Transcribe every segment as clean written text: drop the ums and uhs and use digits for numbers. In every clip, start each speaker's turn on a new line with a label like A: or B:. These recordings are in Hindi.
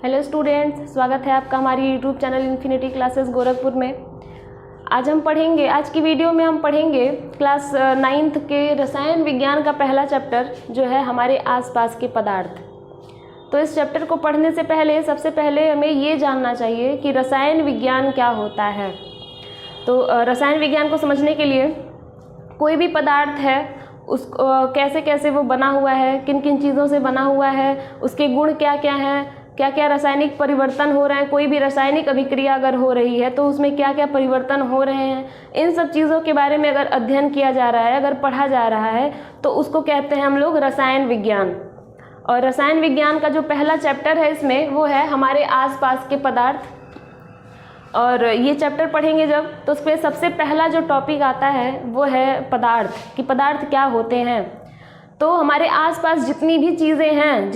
A: हेलो स्टूडेंट्स, स्वागत है आपका हमारी YouTube channel infinity classes Gorakhpur में। आज की वीडियो में हम पढ़ेंगे क्लास 9th के रसायन विज्ञान का पहला चैप्टर जो है हमारे आसपास के पदार्थ। तो इस चैप्टर को पढ़ने से पहले सबसे पहले हमें ये जानना चाहिए कि रसायन विज्ञान क्या होता है। तो रसायन विज्ञान को समझने के लिए कोई भी पदार्थ है उसको कैसे कैसे वो बना हुआ है, किन किन चीज़ों से बना हुआ है, उसके गुण क्या क्या हैं, क्या क्या रासायनिक परिवर्तन हो रहे हैं, कोई भी रासायनिक अभिक्रिया अगर हो रही है तो उसमें क्या क्या परिवर्तन हो रहे हैं, इन सब चीज़ों के बारे में अगर अध्ययन किया जा रहा है, अगर पढ़ा जा रहा है तो उसको कहते हैं हम लोग रसायन विज्ञान। और रसायन विज्ञान का जो पहला चैप्टर है इसमें वो है हमारे आसपास के पदार्थ। और ये चैप्टर पढ़ेंगे जब तो उसमें सबसे पहला जो टॉपिक आता है वो है पदार्थ, कि पदार्थ क्या होते हैं। तो हमारे आसपास जितनी भी चीज़ें हैं,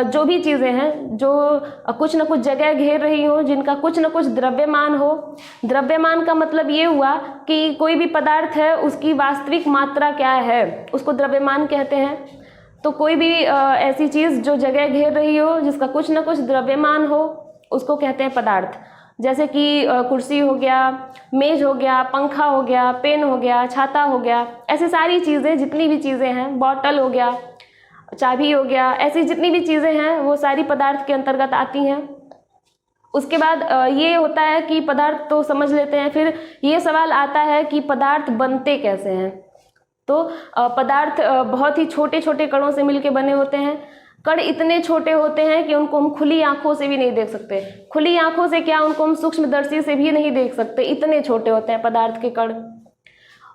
A: जो भी चीज़ें हैं जो कुछ न कुछ जगह घेर रही हो, जिनका कुछ न कुछ द्रव्यमान हो। द्रव्यमान का मतलब ये हुआ कि कोई भी पदार्थ है उसकी वास्तविक मात्रा क्या है, उसको द्रव्यमान कहते हैं। तो कोई भी ऐसी चीज़ जो जगह घेर रही हो, जिसका कुछ न कुछ द्रव्यमान हो, उसको कहते हैं पदार्थ। जैसे कि कुर्सी हो गया, मेज हो गया, पंखा हो गया, पेन हो गया, छाता हो गया, ऐसी सारी चीज़ें, जितनी भी चीज़ें हैं, बॉटल हो गया, चाबी हो गया, ऐसी जितनी भी चीज़ें हैं वो सारी पदार्थ के अंतर्गत आती हैं। उसके बाद ये होता है कि पदार्थ तो समझ लेते हैं, फिर ये सवाल आता है कि पदार्थ बनते कैसे हैं। तो पदार्थ बहुत ही छोटे छोटे कणों से मिलके बने होते हैं। कण इतने छोटे होते हैं कि उनको हम खुली आंखों से भी नहीं देख सकते। खुली आंखों से क्या, उनको हम सूक्ष्मदर्शी से भी नहीं देख सकते, इतने छोटे होते हैं पदार्थ के कण।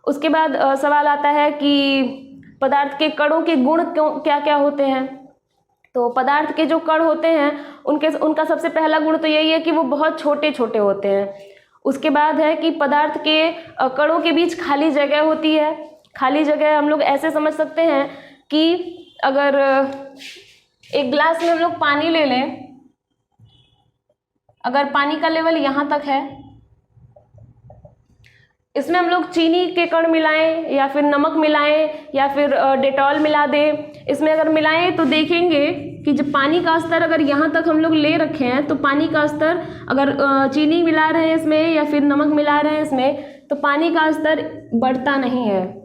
A: उसके बाद सवाल आता है कि पदार्थ के कणों के गुण क्या क्या होते हैं। तो पदार्थ के जो कण होते हैं उनका सबसे पहला गुण तो यही है कि वो बहुत छोटे छोटे होते हैं। उसके बाद है कि पदार्थ के कणों के बीच खाली जगह होती है। खाली जगह हम लोग ऐसे समझ सकते हैं कि अगर एक गिलास में हम लोग पानी ले लें, अगर पानी का लेवल यहाँ तक है, इसमें हम लोग चीनी के कण मिलाएं या फिर नमक मिलाएं या फिर डेटॉल मिला दें। इसमें अगर मिलाएं तो देखेंगे कि जब पानी का स्तर अगर यहाँ तक हम लोग ले रखे हैं तो पानी का स्तर, अगर चीनी मिला रहे हैं इसमें या फिर नमक मिला रहे हैं इसमें, तो पानी का स्तर बढ़ता नहीं है।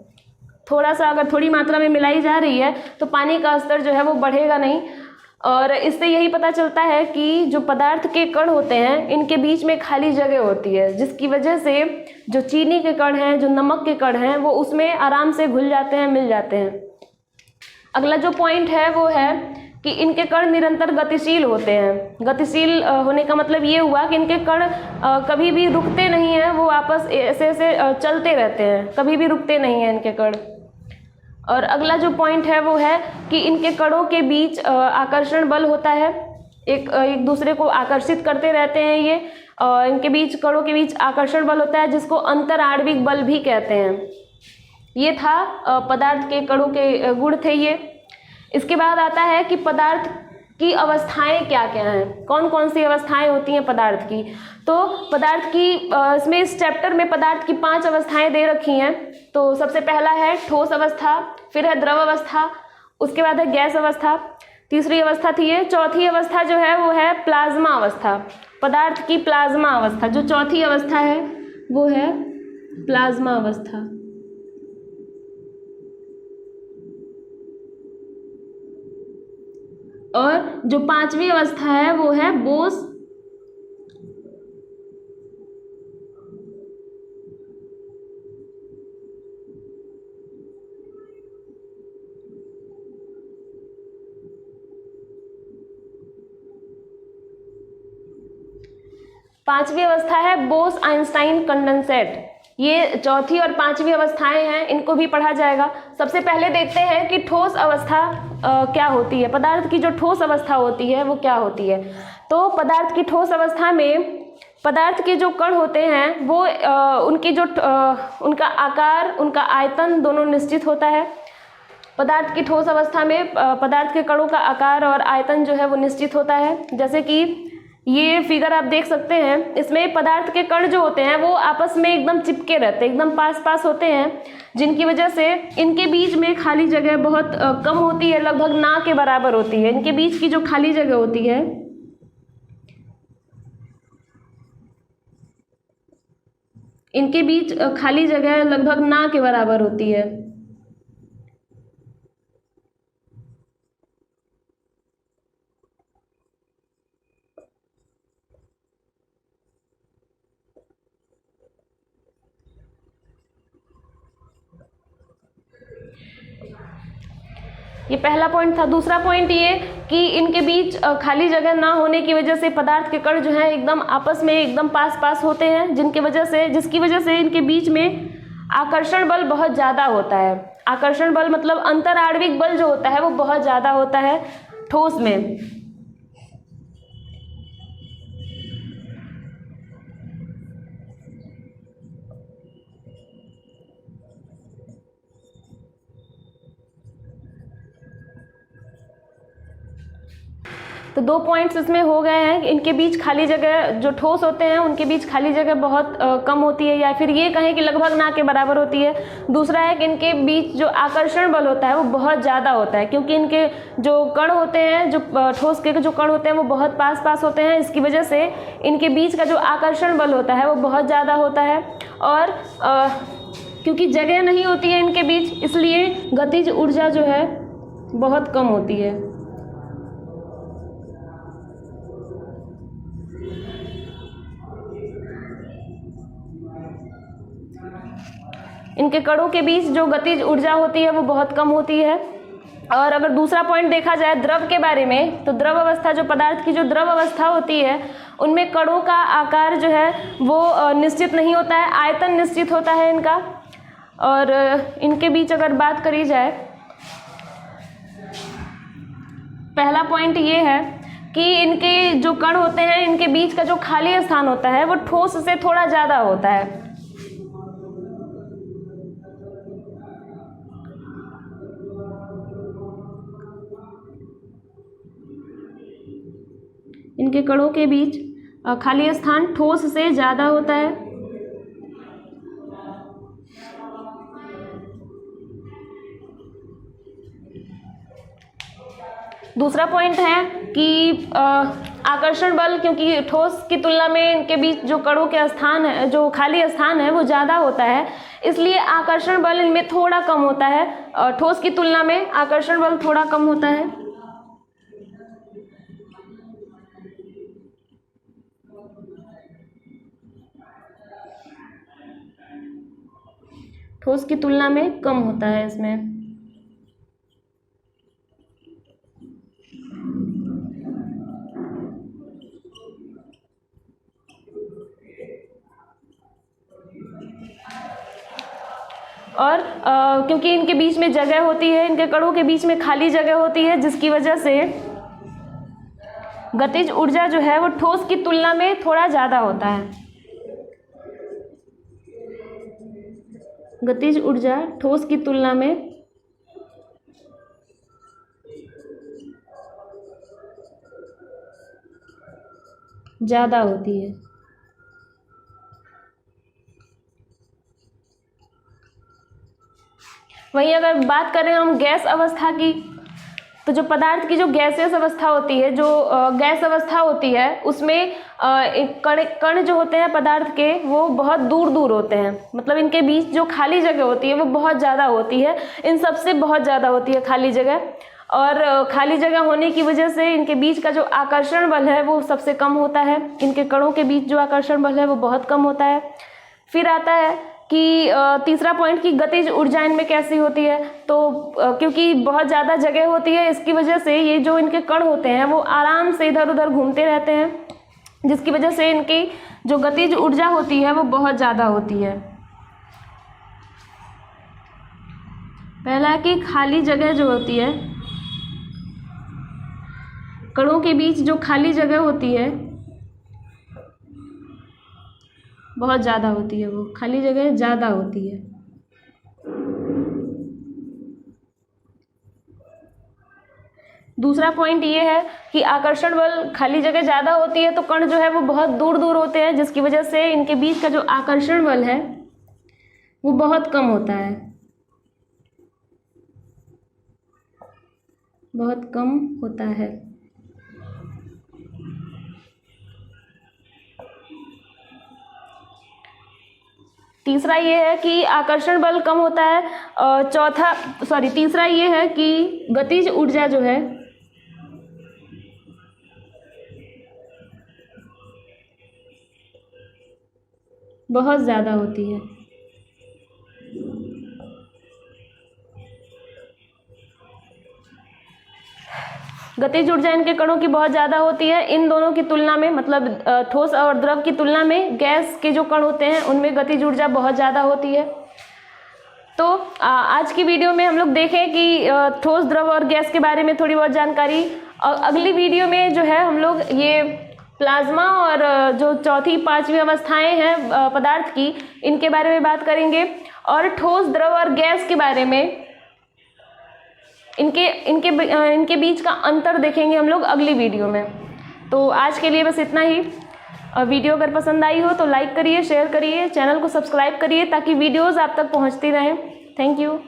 A: थोड़ा सा अगर थोड़ी मात्रा में मिलाई जा रही है तो पानी का स्तर जो है वो बढ़ेगा नहीं। और इससे यही पता चलता है कि जो पदार्थ के कण होते हैं इनके बीच में खाली जगह होती है, जिसकी वजह से जो चीनी के कण हैं, जो नमक के कण हैं, वो उसमें आराम से घुल जाते हैं, मिल जाते हैं। अगला जो पॉइंट है वो है कि इनके कण निरंतर गतिशील होते हैं। गतिशील होने का मतलब ये हुआ कि इनके कण कभी भी रुकते नहीं हैं, वो आपस ऐसे चलते रहते हैं, कभी भी रुकते नहीं हैं इनके कण। और अगला जो पॉइंट है वो है कि इनके कणों के बीच आकर्षण बल होता है, एक दूसरे को आकर्षित करते रहते हैं ये। इनके बीच, कणों के बीच आकर्षण बल होता है जिसको अंतराण्विक बल भी कहते हैं। ये था पदार्थ के कणों के गुण थे ये। इसके बाद आता है कि पदार्थ की अवस्थाएं क्या क्या हैं, कौन कौन सी अवस्थाएं होती हैं पदार्थ की। तो पदार्थ की इसमें इस चैप्टर में पदार्थ की 5 अवस्थाएं दे रखी हैं। तो सबसे पहला है ठोस अवस्था, फिर है द्रव अवस्था, उसके बाद है गैस अवस्था, तीसरी अवस्था थी ये। चौथी अवस्था जो है वो है प्लाज्मा अवस्था, पदार्थ की प्लाज्मा अवस्था। जो चौथी अवस्था है वो है प्लाज्मा अवस्था। और जो 5वीं अवस्था है वो है बोस बोस-आइंस्टाइन कंडेंसेट। ये चौथी और 5वीं अवस्थाएं हैं, इनको भी पढ़ा जाएगा। सबसे पहले देखते हैं कि ठोस अवस्था क्या होती है, पदार्थ की जो ठोस अवस्था होती है वो क्या होती है। तो पदार्थ की ठोस अवस्था में पदार्थ के जो कण होते हैं वो उनका आकार, उनका आयतन दोनों निश्चित होता है। पदार्थ की ठोस अवस्था में पदार्थ के कणों का आकार और आयतन जो है वो निश्चित होता है। जैसे कि ये फिगर आप देख सकते हैं, इसमें पदार्थ के कण जो होते हैं वो आपस में एकदम चिपके रहते हैं, एकदम पास पास होते हैं, जिनकी वजह से इनके बीच में खाली जगह बहुत कम होती है, लगभग ना के बराबर होती है। इनके बीच की जो खाली जगह होती है इनके बीच खाली जगह लगभग ना के बराबर होती है। ये पहला पॉइंट था। दूसरा पॉइंट ये कि इनके बीच खाली जगह ना होने की वजह से पदार्थ के कण जो है एकदम आपस में एकदम पास पास होते हैं, जिसकी वजह से इनके बीच में आकर्षण बल बहुत ज़्यादा होता है। आकर्षण बल मतलब अंतराणविक बल जो होता है वो बहुत ज़्यादा होता है ठोस में। तो 2 पॉइंट्स इसमें हो गए हैं। इनके बीच खाली जगह, जो ठोस होते हैं उनके बीच खाली जगह बहुत कम होती है, या फिर ये कहें कि लगभग ना के बराबर होती है। दूसरा है कि इनके बीच जो आकर्षण बल होता है वो बहुत ज़्यादा होता है, क्योंकि इनके जो कण होते हैं, जो ठोस के जो कण होते हैं वो बहुत पास पास होते हैं। इसकी वजह से इनके बीच का जो आकर्षण बल होता है वो बहुत ज़्यादा होता है। और क्योंकि जगह नहीं होती है इनके बीच, इसलिए गतिज ऊर्जा जो है बहुत कम होती है। इनके कणों के बीच जो गतिज ऊर्जा होती है वो बहुत कम होती है। और अगर दूसरा पॉइंट देखा जाए द्रव के बारे में, तो द्रव अवस्था, जो पदार्थ की जो द्रव अवस्था होती है उनमें कणों का आकार जो है वो निश्चित नहीं होता है, आयतन निश्चित होता है इनका। और इनके बीच अगर बात करी जाए, पहला पॉइंट ये है कि इनके जो कण होते हैं इनके बीच का जो खाली स्थान होता है वो ठोस से थोड़ा ज़्यादा होता है। इनके कणों के बीच खाली स्थान ठोस से ज़्यादा होता है। दूसरा पॉइंट है कि आकर्षण बल, क्योंकि ठोस की तुलना में इनके बीच जो कणों के स्थान है, जो खाली स्थान है वो ज़्यादा होता है, इसलिए आकर्षण बल इनमें थोड़ा कम होता है। ठोस की तुलना में आकर्षण बल थोड़ा कम होता है। ठोस की तुलना में कम होता है इसमें। और क्योंकि इनके बीच में जगह होती है, इनके कणों के बीच में खाली जगह होती है, जिसकी वजह से गतिज ऊर्जा जो है वो ठोस की तुलना में थोड़ा ज़्यादा होता है। गतिज ऊर्जा ठोस की तुलना में ज़्यादा होती है। वहीं अगर बात करें हम गैस अवस्था की, तो जो पदार्थ की जो गैसियस अवस्था होती है, जो गैस अवस्था होती है, उसमें कण जो होते हैं पदार्थ के वो बहुत दूर दूर होते हैं। मतलब इनके बीच जो खाली जगह होती है वो बहुत ज़्यादा होती है, इन सबसे बहुत ज़्यादा होती है खाली जगह। और खाली जगह होने की वजह से इनके बीच का जो आकर्षण बल है वो सबसे कम होता है। इनके कणों के बीच जो आकर्षण बल है वो बहुत कम होता है। फिर आता है कि तीसरा पॉइंट की गतिज ऊर्जा इनमें कैसी होती है। तो क्योंकि बहुत ज़्यादा जगह होती है, इसकी वजह से ये जो इनके कण होते हैं वो आराम से इधर उधर घूमते रहते हैं, जिसकी वजह से इनकी जो गतिज ऊर्जा होती है वो बहुत ज़्यादा होती है। पहला कि खाली जगह जो होती है, कणों के बीच जो खाली जगह होती है बहुत ज़्यादा होती है, वो खाली जगह ज़्यादा होती है। दूसरा पॉइंट ये है कि आकर्षण बल, खाली जगह ज़्यादा होती है तो कण जो है वो बहुत दूर दूर होते हैं, जिसकी वजह से इनके बीच का जो आकर्षण बल है वो बहुत कम होता है, बहुत कम होता है। तीसरा ये है कि आकर्षण बल कम होता है। तीसरा ये है कि गतिज ऊर्जा जो है बहुत ज़्यादा होती है। गतिज ऊर्जा इनके कणों की बहुत ज़्यादा होती है। इन दोनों की तुलना में, मतलब ठोस और द्रव की तुलना में गैस के जो कण होते हैं उनमें गतिज ऊर्जा बहुत ज़्यादा होती है। तो आज की वीडियो में हम लोग देखें कि ठोस, द्रव और गैस के बारे में थोड़ी बहुत जानकारी। और अगली वीडियो में जो है हम लोग ये प्लाज्मा और जो चौथी पांचवी अवस्थाएं हैं पदार्थ की, इनके बारे में बात करेंगे। और ठोस, द्रव और गैस के बारे में, इनके बीच का अंतर देखेंगे हम लोग अगली वीडियो में। तो आज के लिए बस इतना ही। वीडियो अगर पसंद आई हो तो लाइक करिए, शेयर करिए, चैनल को सब्सक्राइब करिए ताकि वीडियोज़ आप तक पहुंचती रहें। Thank you.